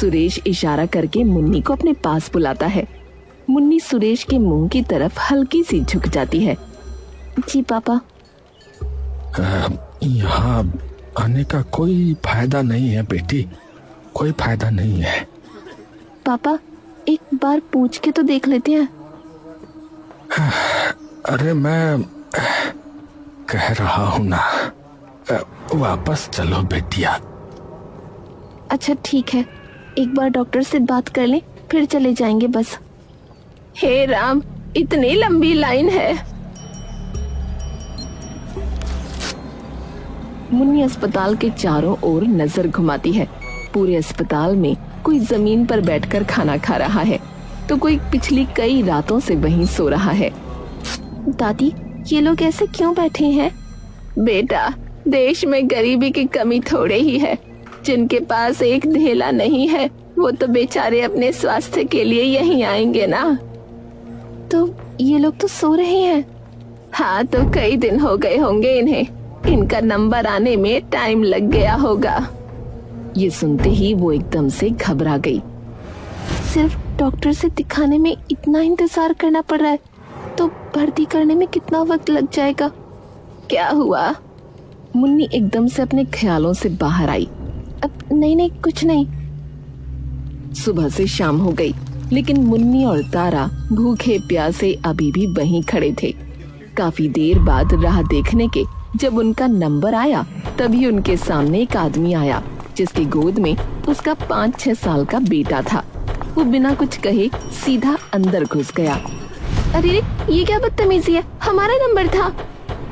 सुरेश इशारा करके मुन्नी को अपने पास बुलाता है। मुन्नी सुरेश के मुंह की तरफ हल्की सी झुक जाती है। जी पापा। यहाँ आने का कोई फायदा नहीं है बेटी, कोई फायदा नहीं है। पापा एक बार पूछ के तो देख लेते हैं। अरे मैं कह रहा हूँ ना, वापस चलो बेटिया। अच्छा ठीक है, एक बार डॉक्टर से बात कर लें, फिर चले जाएंगे बस। हे राम, इतनी लंबी लाइन है। मुन्नी अस्पताल के चारों ओर नजर घुमाती है। पूरे अस्पताल में कोई जमीन पर बैठकर खाना खा रहा है तो कोई पिछली कई रातों से वहीं सो रहा है। दादी, ये लोग ऐसे क्यों बैठे हैं? बेटा, देश में गरीबी की कमी थोड़े ही है। जिनके पास एक ढेला नहीं है वो तो बेचारे अपने स्वास्थ्य के लिए यहीं आएंगे ना। तो ये लोग तो सो रहे हैं। हाँ, तो कई दिन हो गए होंगे इन्हें, इनका नंबर आने में टाइम लग गया होगा। ये सुनते ही वो एकदम से घबरा गई। सिर्फ डॉक्टर से दिखाने में इतना इंतजार करना पड़ रहा है तो भर्ती करने में कितना वक्त लग जाएगा? क्या हुआ? मुन्नी एकदम से अपने ख्यालों से बाहर आई। अब नहीं, कुछ नहीं। सुबह से शाम हो गई लेकिन मुन्नी और तारा भूखे प्यासे अभी भी वहीं खड़े थे। काफी देर बाद राह देखने के जब उनका नंबर आया तभी उनके सामने एक आदमी आया जिसकी गोद में उसका 5-6 साल का बेटा था। वो बिना कुछ कहे सीधा अंदर घुस गया। अरे ये क्या बदतमीजी है, हमारा नंबर था।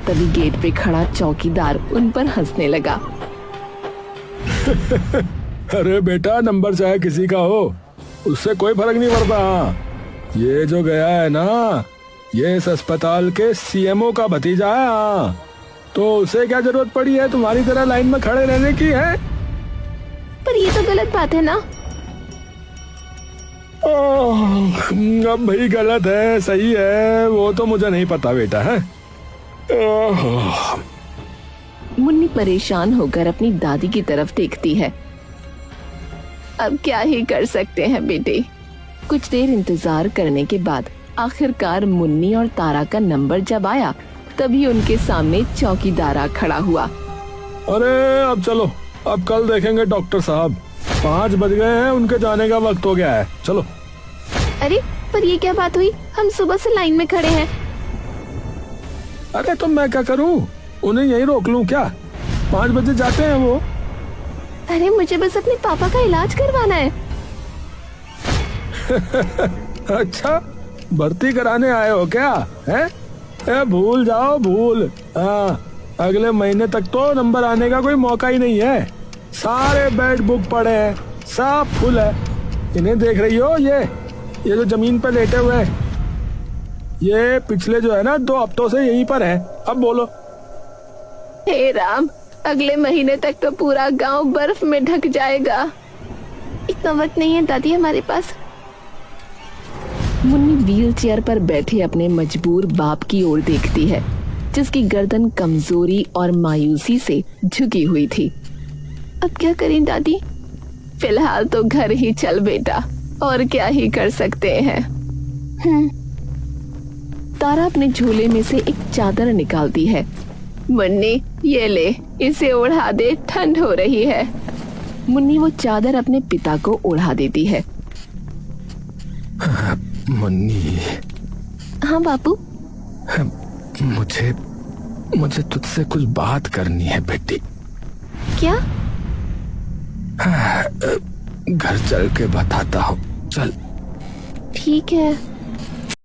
तभी गेट पे खड़ा चौकीदार उन पर हंसने लगा। अरे बेटा, नंबर चाहे किसी का हो उससे कोई फर्क नहीं पड़ता। ये जो गया है ना, ये इस अस्पताल के सीएमओ का भतीजा है। तो उसे क्या जरूरत पड़ी है तुम्हारी तरह लाइन में खड़े रहने की? है पर ये तो गलत बात है ना। अब भाई गलत है सही है वो तो मुझे नहीं पता बेटा है। मुन्नी परेशान होकर अपनी दादी की तरफ देखती है। अब क्या ही कर सकते हैं बेटे। कुछ देर इंतजार करने के बाद आखिरकार मुन्नी और तारा का नंबर जब आया तभी उनके सामने चौकीदार खड़ा हुआ। अरे अब चलो, अब कल देखेंगे डॉक्टर साहब। 5 बज गए हैं, उनके जाने का वक्त हो गया है, चलो। अरे पर ये क्या बात हुई, हम सुबह से लाइन में खड़े हैं। अरे तो मैं क्या करूं, उन्हें यहीं रोक लूं क्या? 5 बजे जाते हैं वो। अरे मुझे बस अपने पापा का इलाज करवाना है। अच्छा, भर्ती कराने आए हो क्या? हैं? भूल जाओ भूल। हाँ, अगले महीने तक तो नंबर आने का कोई मौका ही नहीं है। सारे बेड बुक पड़े हैं, सब फुल है। इन्हें देख रही हो, ये जो जमीन पर लेटे हुए हैं, ये पिछले जो है ना 2 हफ्तों से यहीं पर है। अब बोलो। हे राम, अगले महीने तक तो पूरा गांव बर्फ में ढक जाएगा। इतना वक्त नहीं है दादी हमारे पास। मुन्नी व्हील चेयर पर बैठे अपने मजबूर बाप की ओर देखती है जिसकी गर्दन कमजोरी और मायूसी से झुकी हुई थी। अब क्या करें दादी? फिलहाल तो घर ही चल बेटा, और क्या ही कर सकते हैं। तारा अपने झोले में से एक चादर निकालती है। मुन्नी ये ले, इसे ओढ़ा दे, ठंड हो रही है। मुन्नी वो चादर अपने पिता को ओढ़ा देती है। मुन्नी। हाँ बापू। मुझे तुझसे कुछ बात करनी है बेटी। क्या? घर चल के बताता हूँ, चल। ठीक है।